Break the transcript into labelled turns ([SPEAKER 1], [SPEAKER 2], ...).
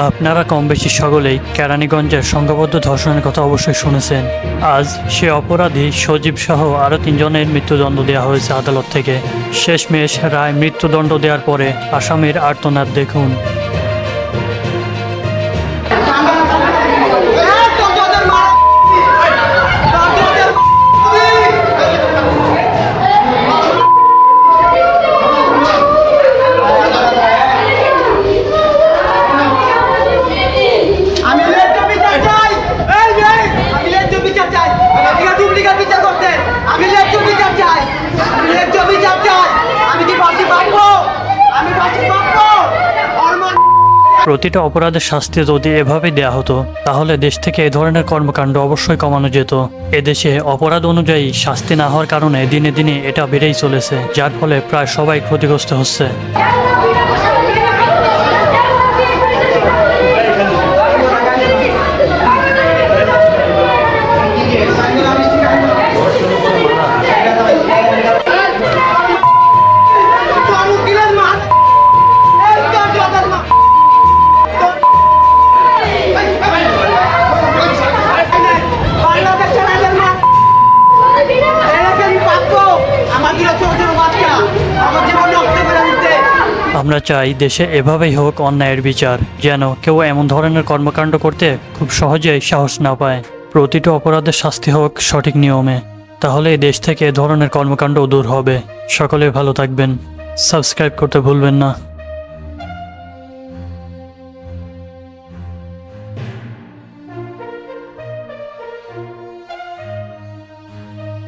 [SPEAKER 1] আপনারা কম বেশি সকলেই কেরানীগঞ্জের সংঘবদ্ধ ধর্ষণের কথা অবশ্যই শুনেছেন। আজ সে অপরাধী সজীব সহ আরও 3 জনের মৃত্যুদণ্ড দেওয়া হয়েছে আদালত থেকে। শেষমেশ রায় মৃত্যুদণ্ড দেওয়ার পরে আসামির আর্তনাদ দেখুন। প্রতিটা অপরাধের শাস্তি যদি এভাবে দেয়া হতো তাহলে দেশ থেকে এ ধরনের কর্মকাণ্ড অবশ্যই কমানো যেত। এদেশে অপরাধ অনুযায়ী শাস্তি না হওয়ার কারণে দিনে দিনে এটা বেড়েই চলেছে, যার ফলে প্রায় সবাই ক্ষতিগ্রস্ত হচ্ছে। আমরা চাই দেশে এভাবেই হোক অন্যায়ের বিচার, যেন কেউ এমন ধরনের কর্মকাণ্ড করতে খুব সহজেই সাহস না পায়। প্রতিটা অপরাধের শাস্তি হোক সঠিক নিয়মে, তাহলে দেশ থেকে এ ধরনের কর্মকাণ্ড দূর হবে। সকলে ভালো থাকবেন, সাবস্ক্রাইব করতে ভুলবেন না।